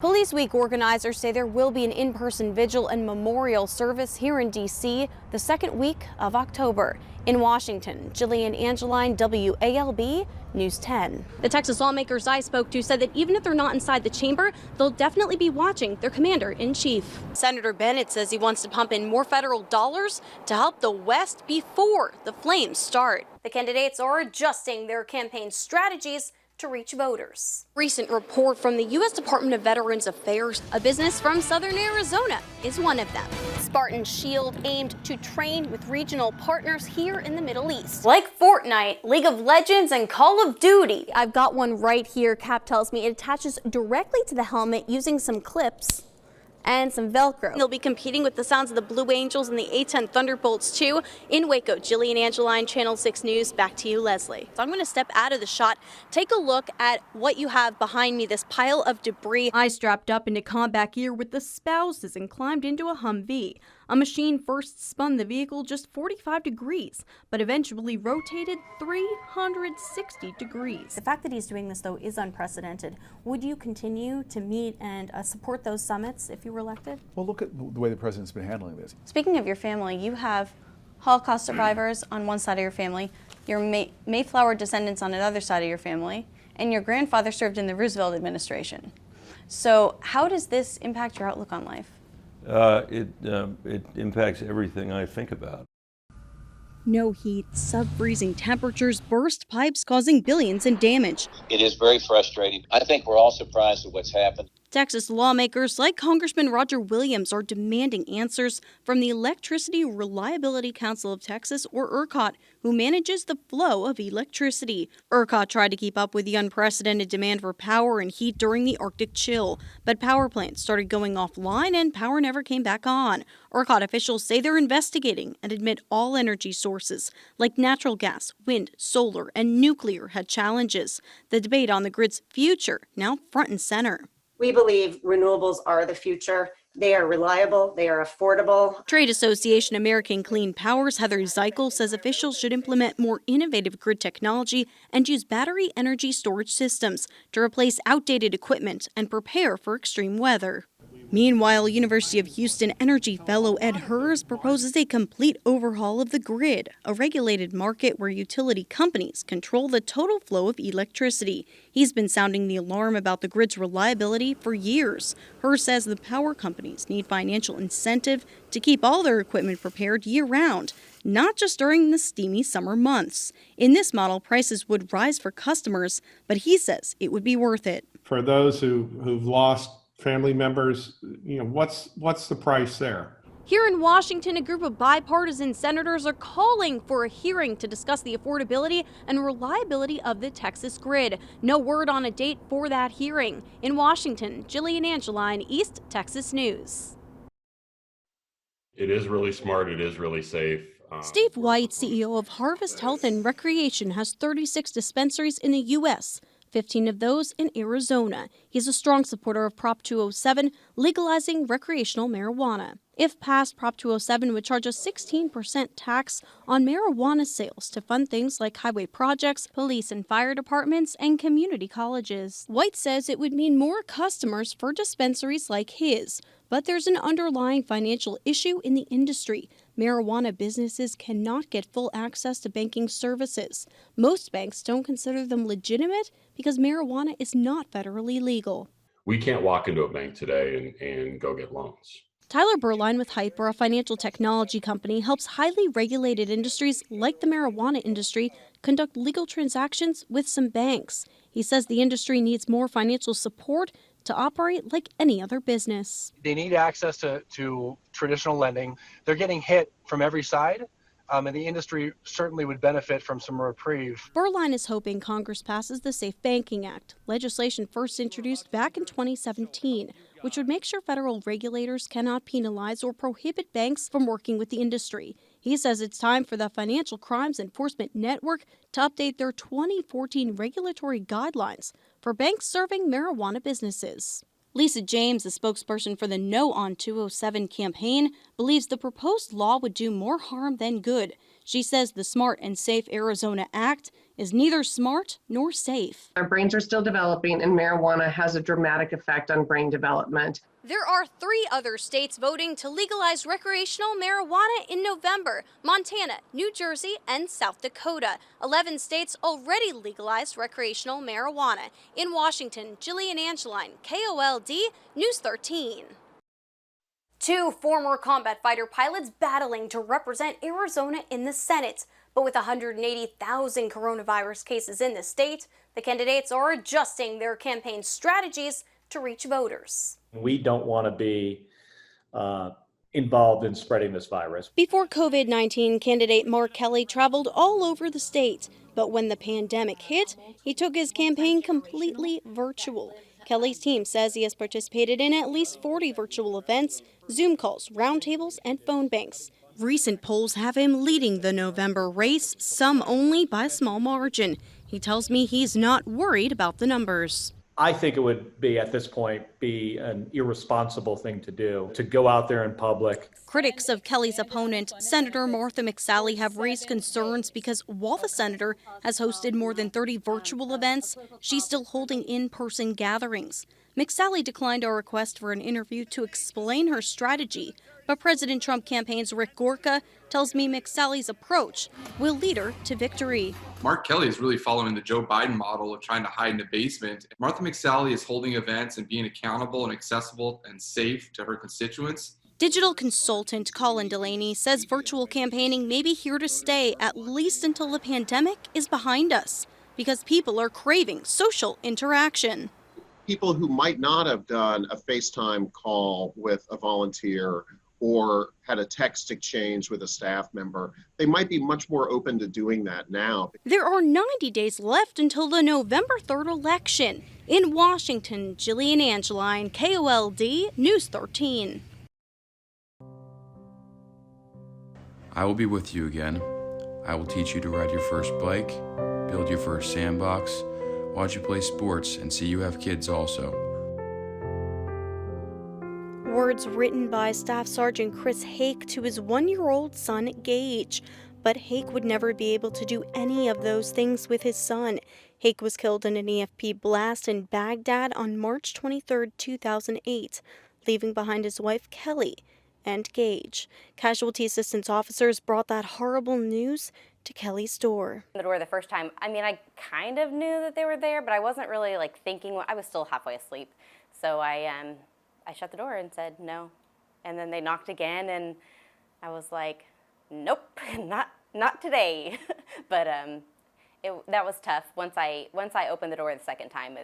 Police Week organizers say there will be an in-person vigil and memorial service here in D.C. the second week of October. In Washington, Jillian Angeline, WALB News 10. The Texas lawmakers I spoke to said that even if they're not inside the chamber, they'll definitely be watching their commander-in-chief. Senator Bennett says he wants to pump in more federal dollars to help the West before the flames start. The candidates are adjusting their campaign strategies to reach voters. Recent report from the U.S. Department of Veterans Affairs, a business from southern Arizona, is one of them. Spartan Shield aimed to train with regional partners here in the Middle East. Like Fortnite, League of Legends, and Call of Duty. I've got one right here. Cap tells me it attaches directly to the helmet using some clips and some Velcro. They'll be competing with the sounds of the Blue Angels and the A-10 Thunderbolts too. In Waco, Jillian Angeline, Channel 6 News. Back to you, Leslie. So I'm going to step out of the shot, take a look at what you have behind me, this pile of debris. I strapped up into combat gear with the spouses and climbed into a Humvee. A machine first spun the vehicle just 45 degrees, but eventually rotated 360 degrees. The fact that he's doing this, though, is unprecedented. Would you continue to meet and support those summits if you were elected? Well, look at the way the president's been handling this. Speaking of your family, you have Holocaust survivors on one side of your family, your Mayflower descendants on another side of your family, and your grandfather served in the Roosevelt administration. So how does this impact your outlook on life? It impacts everything I think about. No heat, sub-freezing temperatures, burst pipes causing billions in damage. It is very frustrating. I think we're all surprised at what's happened. Texas lawmakers like Congressman Roger Williams are demanding answers from the Electricity Reliability Council of Texas, or ERCOT, who manages the flow of electricity. ERCOT tried to keep up with the unprecedented demand for power and heat during the Arctic chill, but power plants started going offline and power never came back on. ERCOT officials say they're investigating and admit all energy sources like natural gas, wind, solar, and nuclear had challenges. The debate on the grid's future now front and center. We believe renewables are the future. They are reliable, they are affordable. Trade Association American Clean Power's Heather Zeichel says officials should implement more innovative grid technology and use battery energy storage systems to replace outdated equipment and prepare for extreme weather. Meanwhile, University of Houston Energy fellow Ed Hers proposes a complete overhaul of the grid, a regulated market where utility companies control the total flow of electricity. He's been sounding the alarm about the grid's reliability for years. Hers says the power companies need financial incentive to keep all their equipment prepared year-round, not just during the steamy summer months. In this model, prices would rise for customers, but he says it would be worth it. For those who've lost family members, what's the price there? Here in Washington, a group of bipartisan senators are calling for a hearing to discuss the affordability and reliability of the Texas grid. No word on a date for that hearing. In Washington, Jillian Angeline, East Texas News. It is really smart. It is really safe. Steve White, CEO of Harvest Health and Recreation, has 36 dispensaries in the U.S., 15 of those in Arizona. He's a strong supporter of Prop 207, legalizing recreational marijuana. If passed, Prop 207 would charge a 16% tax on marijuana sales to fund things like highway projects, police and fire departments, and community colleges. White says it would mean more customers for dispensaries like his, but there's an underlying financial issue in the industry. Marijuana businesses cannot get full access to banking services. Most banks don't consider them legitimate because marijuana is not federally legal. We can't walk into a bank today and go get loans. Tyler Berline with Hyper, a financial technology company, helps highly regulated industries like the marijuana industry conduct legal transactions with some banks. He says the industry needs more financial support to operate like any other business. They need access to traditional lending. They're getting hit from every side, and the industry certainly would benefit from some reprieve. Berline is hoping Congress passes the Safe Banking Act, legislation first introduced back in 2017, which would make sure federal regulators cannot penalize or prohibit banks from working with the industry. He says it's time for the Financial Crimes Enforcement Network to update their 2014 regulatory guidelines for banks serving marijuana businesses. Lisa James, a spokesperson for the No on 207 campaign, believes the proposed law would do more harm than good. She says the Smart and Safe Arizona Act is neither smart nor safe. Our brains are still developing, and marijuana has a dramatic effect on brain development. There are 3 other states voting to legalize recreational marijuana in November: Montana, New Jersey, and South Dakota. 11 states already legalized recreational marijuana. In Washington, Jillian Angeline, KOLD, News 13. 2 former combat fighter pilots battling to represent Arizona in the Senate. But with 180,000 coronavirus cases in the state, the candidates are adjusting their campaign strategies to reach voters. We don't want to be involved in spreading this virus. Before COVID-19, candidate Mark Kelly traveled all over the state. But when the pandemic hit, he took his campaign completely virtual. Kelly's team says he has participated in at least 40 virtual events, Zoom calls, roundtables, and phone banks. Recent polls have him leading the November race, some only by a small margin. He tells me he's not worried about the numbers. I think it would be, at this point, be an irresponsible thing to do, to go out there in public. Critics of Kelly's opponent, Senator Martha McSally, have raised concerns because while the senator has hosted more than 30 virtual events, she's still holding in-person gatherings. McSally declined our request for an interview to explain her strategy, but President Trump campaign's Rick Gorka tells me McSally's approach will lead her to victory. Mark Kelly is really following the Joe Biden model of trying to hide in the basement. Martha McSally is holding events and being accountable and accessible and safe to her constituents. Digital consultant Colin Delaney says virtual campaigning may be here to stay, at least until the pandemic is behind us, because people are craving social interaction. People who might not have done a FaceTime call with a volunteer or had a text exchange with a staff member, they might be much more open to doing that now. There are 90 days left until the November 3rd election. In Washington, Jillian Angeline, KOLD, News 13. I will be with you again. I will teach you to ride your first bike, build your first sandbox, watch you play sports, and see you have kids also. Words written by Staff Sergeant Chris Hake to his 1-year-old son, Gage. But Hake would never be able to do any of those things with his son. Hake was killed in an EFP blast in Baghdad on March 23, 2008, leaving behind his wife, Kelly, and Gage. Casualty assistance officers brought that horrible news to Kelly's door. The door the first time, I kind of knew that they were there, but I wasn't really thinking. I was still halfway asleep. So I shut the door and said no. And then they knocked again, and I was like, nope, not today. But that was tough. Once I opened the door the second time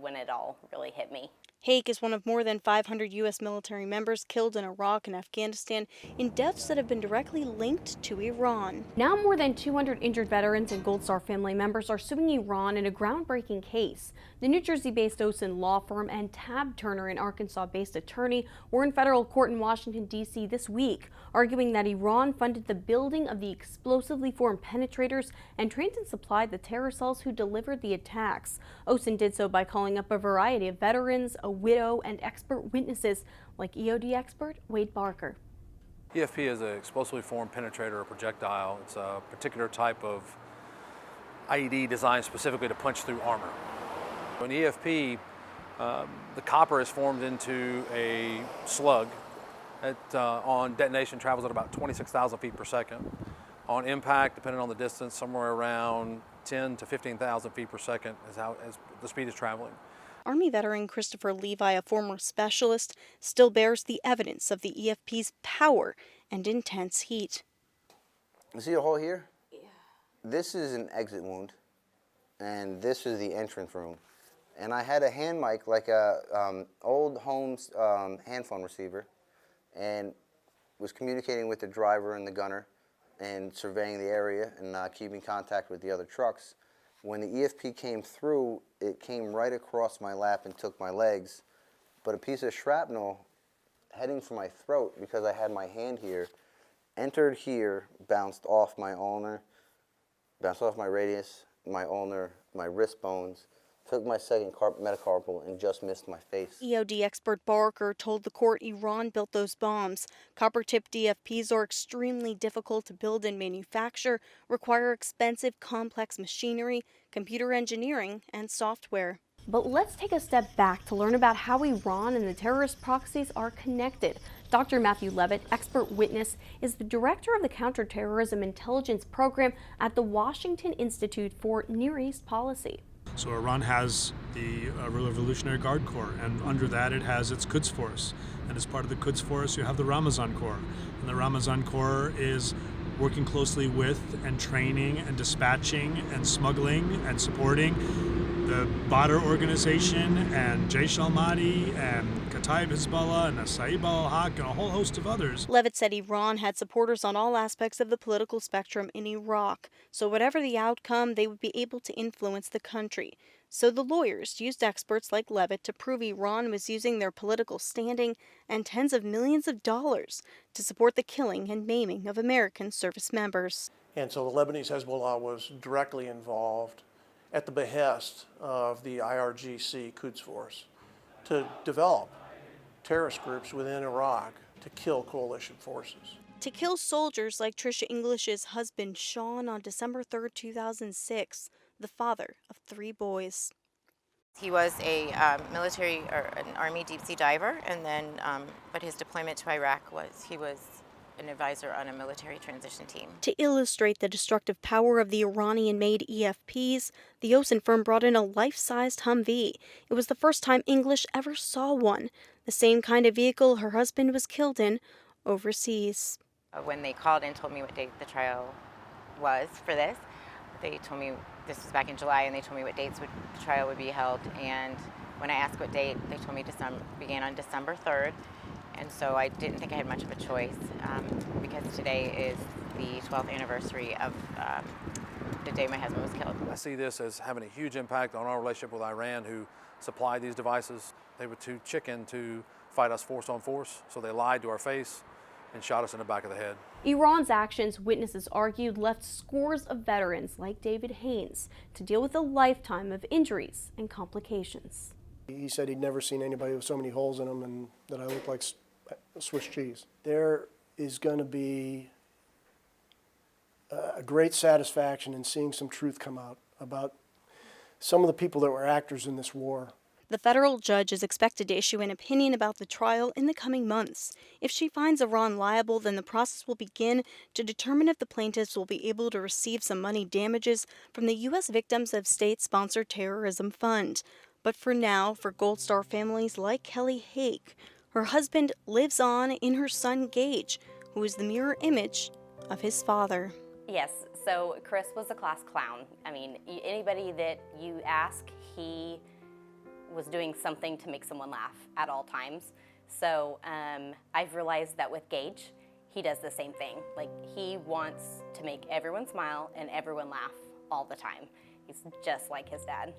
when it all really hit me. Hake is one of more than 500 U.S. military members killed in Iraq and Afghanistan in deaths that have been directly linked to Iran. Now more than 200 injured veterans and Gold Star family members are suing Iran in a groundbreaking case. The New Jersey-based Osen law firm and Tab Turner, an Arkansas-based attorney, were in federal court in Washington, D.C. this week, arguing that Iran funded the building of the explosively formed penetrators and trained and supplied the terror cells who delivered the attacks. Osen did so by calling up a variety of veterans, a widow, and expert witnesses like EOD expert Wade Barker. EFP is an explosively formed penetrator or projectile. It's a particular type of IED designed specifically to punch through armor. In EFP, the copper is formed into a slug that on detonation travels at about 26,000 feet per second. On impact, depending on the distance, somewhere around 10 to 15,000 feet per second is how the speed is traveling. Army veteran Christopher Levi, a former specialist, still bears the evidence of the EFP's power and intense heat. You see a hole here? Yeah. This is an exit wound, and this is the entrance room. And I had a hand mic, like a old Holmes hand phone receiver, and was communicating with the driver and the gunner and surveying the area and keeping contact with the other trucks. When the EFP came through, it came right across my lap and took my legs, but a piece of shrapnel heading for my throat, because I had my hand here, entered here, bounced off my ulnar, bounced off my radius, my ulnar, my wrist bones, took my second metacarpal and just missed my face. EOD expert Barker told the court Iran built those bombs. Copper-tipped DFPs are extremely difficult to build and manufacture, require expensive, complex machinery, computer engineering, and software. But let's take a step back to learn about how Iran and the terrorist proxies are connected. Dr. Matthew Levitt, expert witness, is the director of the Counterterrorism Intelligence Program at the Washington Institute for Near East Policy. So Iran has the Revolutionary Guard Corps, and under that it has its Quds Force. And as part of the Quds Force, you have the Ramazan Corps. And the Ramazan Corps is working closely with and training and dispatching and smuggling and supporting the Badr organization and Jaish al-Mahdi and Kataib Hezbollah and Asaib al-Haq and a whole host of others. Levitt said Iran had supporters on all aspects of the political spectrum in Iraq, so whatever the outcome, they would be able to influence the country. So the lawyers used experts like Levitt to prove Iran was using their political standing and tens of millions of dollars to support the killing and maiming of American service members. And so the Lebanese Hezbollah was directly involved at the behest of the IRGC Quds Force to develop terrorist groups within Iraq to kill coalition forces. To kill soldiers like Trisha English's husband Sean on December 3, 2006, the father of 3 boys. He was a military or an Army deep sea diver, and then, but his deployment to Iraq was he was an advisor on a military transition team. To illustrate the destructive power of the Iranian-made EFPs, the Osen firm brought in a life-sized Humvee. It was the first time English ever saw one, the same kind of vehicle her husband was killed in overseas. When they called and told me what date the trial was for this, they told me this was back in July, and they told me what dates the trial would be held. And when I asked what date, they told me began on December 3rd. And so I didn't think I had much of a choice because today is the 12th anniversary of the day my husband was killed. I see this as having a huge impact on our relationship with Iran, who supplied these devices. They were too chicken to fight us force on force, so they lied to our face and shot us in the back of the head. Iran's actions, witnesses argued, left scores of veterans like David Haynes to deal with a lifetime of injuries and complications. He said he'd never seen anybody with so many holes in them and that I looked like Swiss cheese. There is going to be a great satisfaction in seeing some truth come out about some of the people that were actors in this war. The federal judge is expected to issue an opinion about the trial in the coming months. If she finds Iran liable, then the process will begin to determine if the plaintiffs will be able to receive some money damages from the U.S. Victims of State-Sponsored Terrorism Fund. But for now, for Gold Star families like Kelly Hake, her husband lives on in her son Gage, who is the mirror image of his father. Yes, so Chris was a class clown. I mean, anybody that you ask, he was doing something to make someone laugh at all times. So I've realized that with Gage, he does the same thing. Like, he wants to make everyone smile and everyone laugh all the time. He's just like his dad.